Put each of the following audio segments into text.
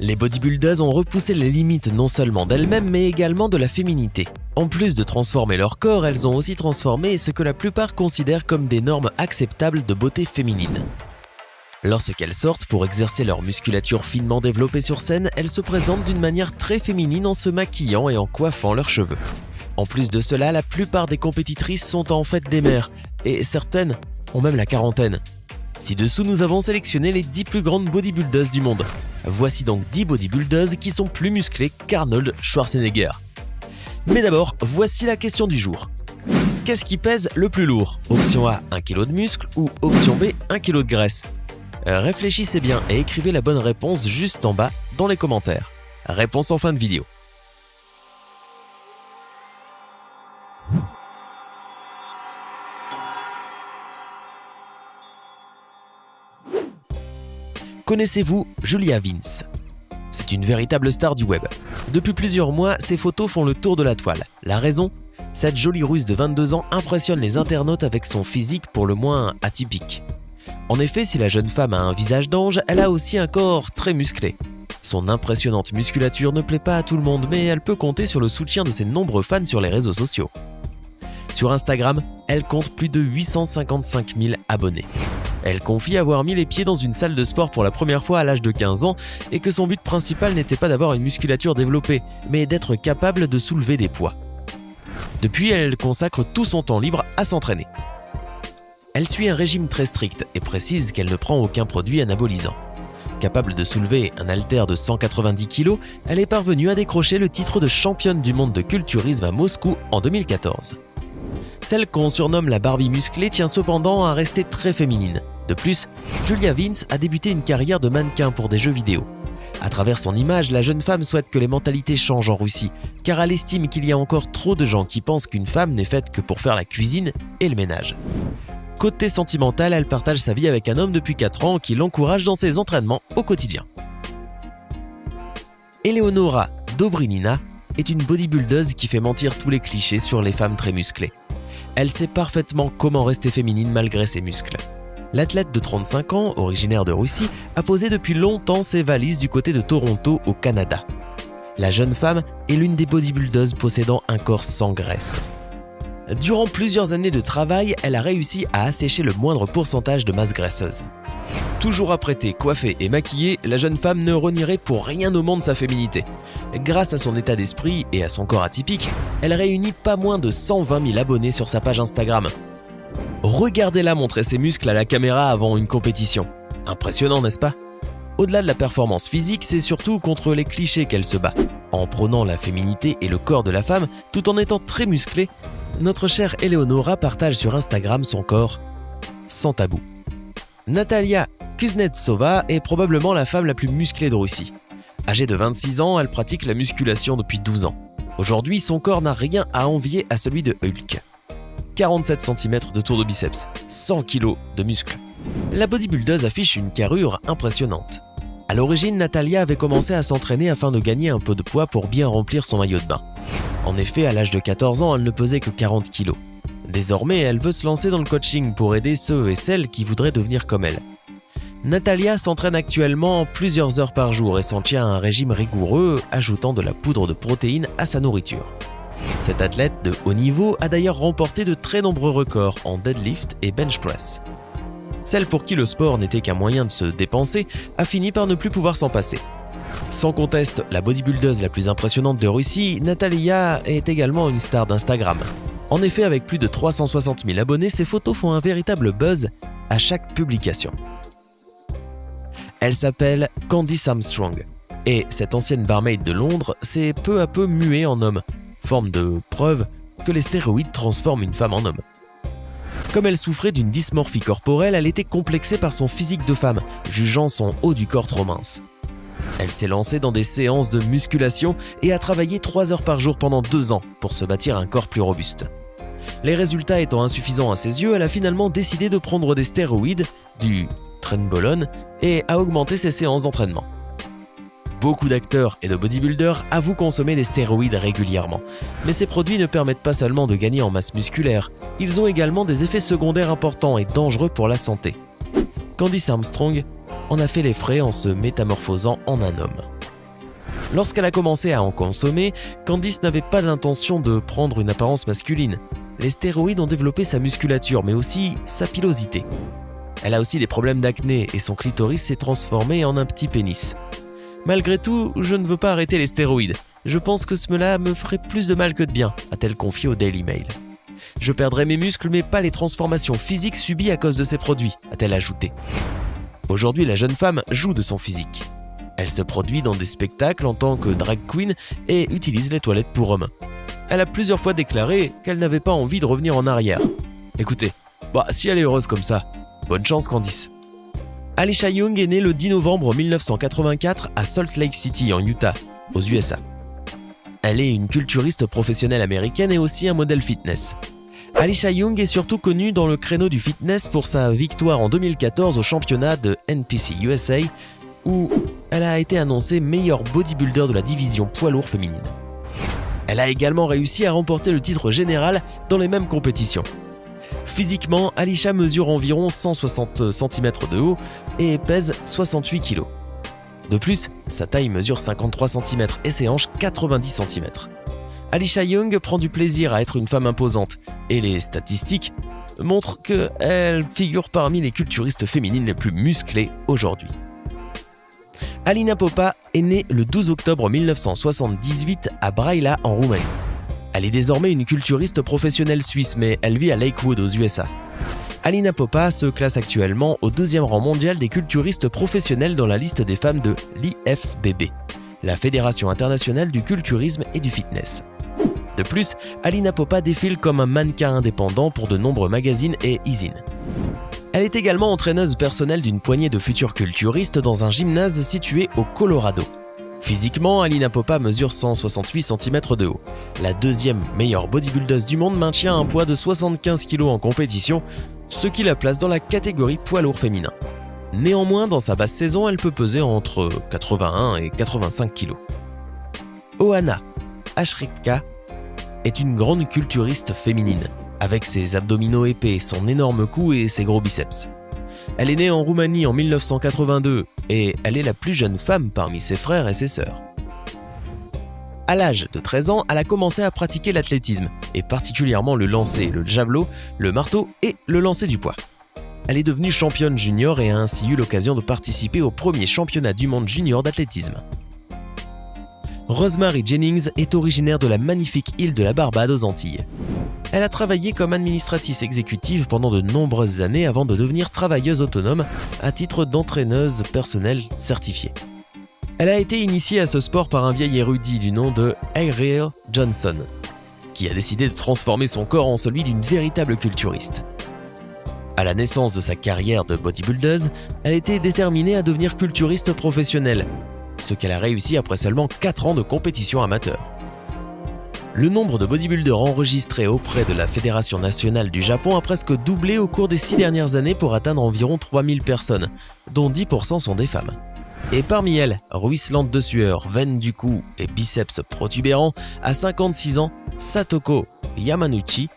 Les bodybuilders ont repoussé les limites non seulement d'elles-mêmes mais également de la féminité. En plus de transformer leur corps, elles ont aussi transformé ce que la plupart considèrent comme des normes acceptables de beauté féminine. Lorsqu'elles sortent pour exercer leur musculature finement développée sur scène, elles se présentent d'une manière très féminine en se maquillant et en coiffant leurs cheveux. En plus de cela, la plupart des compétitrices sont en fait des mères, et certaines ont même la quarantaine. Ci-dessous, nous avons sélectionné les 10 plus grandes bodybuilders du monde. Voici donc 10 bodybuilders qui sont plus musclés qu'Arnold Schwarzenegger. Mais d'abord, voici la question du jour. Qu'est-ce qui pèse le plus lourd? Option A, 1 kg de muscle ou option B, 1 kg de graisse? Réfléchissez bien et écrivez la bonne réponse juste en bas dans les commentaires. Réponse en fin de vidéo. Connaissez-vous Julia Vince? C'est une véritable star du web. Depuis plusieurs mois, ses photos font le tour de la toile. La raison? Cette jolie Russe de 22 ans impressionne les internautes avec son physique pour le moins atypique. En effet, si la jeune femme a un visage d'ange, elle a aussi un corps très musclé. Son impressionnante musculature ne plaît pas à tout le monde, mais elle peut compter sur le soutien de ses nombreux fans sur les réseaux sociaux. Sur Instagram, elle compte plus de 855 000 abonnés. Elle confie avoir mis les pieds dans une salle de sport pour la première fois à l'âge de 15 ans et que son but principal n'était pas d'avoir une musculature développée, mais d'être capable de soulever des poids. Depuis, elle consacre tout son temps libre à s'entraîner. Elle suit un régime très strict et précise qu'elle ne prend aucun produit anabolisant. Capable de soulever un haltère de 190 kg, elle est parvenue à décrocher le titre de championne du monde de culturisme à Moscou en 2014. Celle qu'on surnomme la Barbie musclée tient cependant à rester très féminine. De plus, Julia Vince a débuté une carrière de mannequin pour des jeux vidéo. À travers son image, la jeune femme souhaite que les mentalités changent en Russie, car elle estime qu'il y a encore trop de gens qui pensent qu'une femme n'est faite que pour faire la cuisine et le ménage. Côté sentimental, elle partage sa vie avec un homme depuis 4 ans qui l'encourage dans ses entraînements au quotidien. Eleonora Dobrinina est une bodybuildeuse qui fait mentir tous les clichés sur les femmes très musclées. Elle sait parfaitement comment rester féminine malgré ses muscles. L'athlète de 35 ans, originaire de Russie, a posé depuis longtemps ses valises du côté de Toronto au Canada. La jeune femme est l'une des bodybuildeuses possédant un corps sans graisse. Durant plusieurs années de travail, elle a réussi à assécher le moindre pourcentage de masse graisseuse. Toujours apprêtée, coiffée et maquillée, la jeune femme ne renierait pour rien au monde sa féminité. Grâce à son état d'esprit et à son corps atypique, elle réunit pas moins de 120 000 abonnés sur sa page Instagram. Regardez-la montrer ses muscles à la caméra avant une compétition. Impressionnant, n'est-ce pas? Au-delà de la performance physique, c'est surtout contre les clichés qu'elle se bat. En prônant la féminité et le corps de la femme, tout en étant très musclée, notre chère Eleonora partage sur Instagram son corps sans tabou. Natalia Kuznetsova est probablement la femme la plus musclée de Russie. Âgée de 26 ans, elle pratique la musculation depuis 12 ans. Aujourd'hui, son corps n'a rien à envier à celui de Hulk. 47 cm de tour de biceps, 100 kg de muscles. La bodybuildeuse affiche une carrure impressionnante. À l'origine, Natalia avait commencé à s'entraîner afin de gagner un peu de poids pour bien remplir son maillot de bain. En effet, à l'âge de 14 ans, elle ne pesait que 40 kg. Désormais, elle veut se lancer dans le coaching pour aider ceux et celles qui voudraient devenir comme elle. Natalia s'entraîne actuellement plusieurs heures par jour et s'en tient à un régime rigoureux, ajoutant de la poudre de protéines à sa nourriture. Cette athlète de haut niveau a d'ailleurs remporté de très nombreux records en deadlift et bench press. Celle pour qui le sport n'était qu'un moyen de se dépenser a fini par ne plus pouvoir s'en passer. Sans conteste, la bodybuildeuse la plus impressionnante de Russie, Natalia est également une star d'Instagram. En effet, avec plus de 360 000 abonnés, ses photos font un véritable buzz à chaque publication. Elle s'appelle Candice Armstrong, et cette ancienne barmaid de Londres s'est peu à peu muée en homme, forme de preuve que les stéroïdes transforment une femme en homme. Comme elle souffrait d'une dysmorphie corporelle, elle était complexée par son physique de femme, jugeant son haut du corps trop mince. Elle s'est lancée dans des séances de musculation et a travaillé 3 heures par jour pendant 2 ans pour se bâtir un corps plus robuste. Les résultats étant insuffisants à ses yeux, elle a finalement décidé de prendre des stéroïdes, du trenbolone, et a augmenté ses séances d'entraînement. Beaucoup d'acteurs et de bodybuilders avouent consommer des stéroïdes régulièrement, mais ces produits ne permettent pas seulement de gagner en masse musculaire, ils ont également des effets secondaires importants et dangereux pour la santé. Candice Armstrong en a fait les frais en se métamorphosant en un homme. Lorsqu'elle a commencé à en consommer, Candice n'avait pas l'intention de prendre une apparence masculine. Les stéroïdes ont développé sa musculature, mais aussi sa pilosité. Elle a aussi des problèmes d'acné et son clitoris s'est transformé en un petit pénis. Malgré tout, je ne veux pas arrêter les stéroïdes. Je pense que cela me ferait plus de mal que de bien, a-t-elle confié au Daily Mail. Je perdrai mes muscles mais pas les transformations physiques subies à cause de ces produits, a-t-elle ajouté. Aujourd'hui, la jeune femme joue de son physique. Elle se produit dans des spectacles en tant que drag queen et utilise les toilettes pour hommes. Elle a plusieurs fois déclaré qu'elle n'avait pas envie de revenir en arrière. Écoutez, si elle est heureuse comme ça, bonne chance Candice. Alisha Young est née le 10 novembre 1984 à Salt Lake City en Utah, aux USA. Elle est une culturiste professionnelle américaine et aussi un modèle fitness. Alisha Young est surtout connue dans le créneau du fitness pour sa victoire en 2014 au championnat de NPC USA où elle a été annoncée meilleure bodybuilder de la division poids lourd féminine. Elle a également réussi à remporter le titre général dans les mêmes compétitions. Physiquement, Alisha mesure environ 160 cm de haut et pèse 68 kg. De plus, sa taille mesure 53 cm et ses hanches 90 cm. Alisha Young prend du plaisir à être une femme imposante et les statistiques montrent qu'elle figure parmi les culturistes féminines les plus musclées aujourd'hui. Alina Popa est née le 12 octobre 1978 à Brăila en Roumanie. Elle est désormais une culturiste professionnelle suisse, mais elle vit à Lakewood aux USA. Alina Popa se classe actuellement au 2e rang mondial des culturistes professionnels dans la liste des femmes de l'IFBB, la Fédération internationale du culturisme et du fitness. De plus, Alina Popa défile comme un mannequin indépendant pour de nombreux magazines et e-zines. Elle est également entraîneuse personnelle d'une poignée de futurs culturistes dans un gymnase situé au Colorado. Physiquement, Alina Popa mesure 168 cm de haut. La 2e meilleure bodybuildeuse du monde maintient un poids de 75 kg en compétition, ce qui la place dans la catégorie poids lourd féminin. Néanmoins, dans sa basse saison, elle peut peser entre 81 et 85 kg. Ohana Ashrika est une grande culturiste féminine, avec ses abdominaux épais, son énorme cou et ses gros biceps. Elle est née en Roumanie en 1982 et elle est la plus jeune femme parmi ses frères et ses sœurs. À l'âge de 13 ans, elle a commencé à pratiquer l'athlétisme, et particulièrement le lancer, le javelot, le marteau et le lancer du poids. Elle est devenue championne junior et a ainsi eu l'occasion de participer au premier championnat du monde junior d'athlétisme. Rosemary Jennings est originaire de la magnifique île de la Barbade aux Antilles. Elle a travaillé comme administratrice exécutive pendant de nombreuses années avant de devenir travailleuse autonome à titre d'entraîneuse personnelle certifiée. Elle a été initiée à ce sport par un vieil érudit du nom de Ariel Johnson, qui a décidé de transformer son corps en celui d'une véritable culturiste. À la naissance de sa carrière de bodybuildeuse, elle était déterminée à devenir culturiste professionnelle, ce qu'elle a réussi après seulement 4 ans de compétition amateur. Le nombre de bodybuilders enregistrés auprès de la Fédération nationale du Japon a presque doublé au cours des 6 dernières années pour atteindre environ 3000 personnes, dont 10% sont des femmes. Et parmi elles, ruisselante de sueur, veine du cou et biceps protubérants, à 56 ans, Satoko Yamanouchi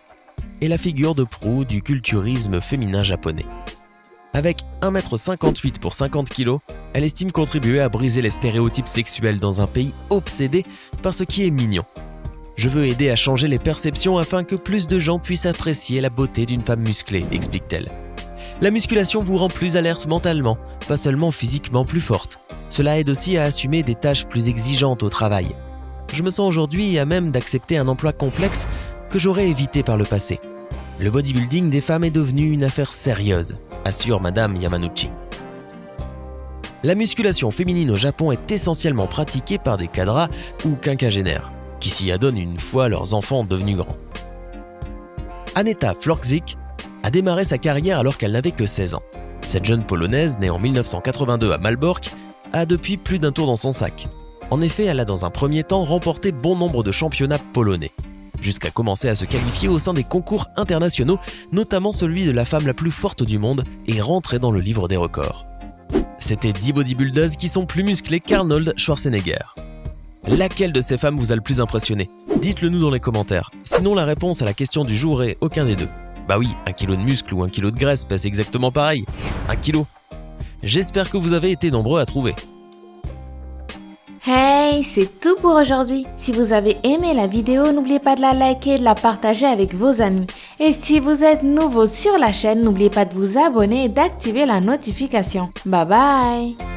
est la figure de proue du culturisme féminin japonais. Avec 1,58 m pour 50 kg, elle estime contribuer à briser les stéréotypes sexuels dans un pays obsédé par ce qui est mignon. Je veux aider à changer les perceptions afin que plus de gens puissent apprécier la beauté d'une femme musclée, explique-t-elle. La musculation vous rend plus alerte mentalement, pas seulement physiquement plus forte. Cela aide aussi à assumer des tâches plus exigeantes au travail. Je me sens aujourd'hui à même d'accepter un emploi complexe que j'aurais évité par le passé. Le bodybuilding des femmes est devenu une affaire sérieuse, assure Madame Yamanouchi. La musculation féminine au Japon est essentiellement pratiquée par des cadras ou quinquagénaires, qui s'y adonnent une fois leurs enfants devenus grands. Aneta Florczyk a démarré sa carrière alors qu'elle n'avait que 16 ans. Cette jeune Polonaise, née en 1982 à Malbork, a depuis plus d'un tour dans son sac. En effet, elle a dans un premier temps remporté bon nombre de championnats polonais, jusqu'à commencer à se qualifier au sein des concours internationaux, notamment celui de la femme la plus forte du monde, et rentrer dans le livre des records. C'était 10 bodybuildeuses qui sont plus musclées qu'Arnold Schwarzenegger. Laquelle de ces femmes vous a le plus impressionné? Dites-le nous dans les commentaires. Sinon, la réponse à la question du jour est aucun des deux. Bah oui, 1 kg de muscle ou 1 kg de graisse pèse exactement pareil. 1 kg. J'espère que vous avez été nombreux à trouver. Hey, c'est tout pour aujourd'hui. Si vous avez aimé la vidéo, n'oubliez pas de la liker et de la partager avec vos amis. Et si vous êtes nouveau sur la chaîne, n'oubliez pas de vous abonner et d'activer la notification. Bye bye!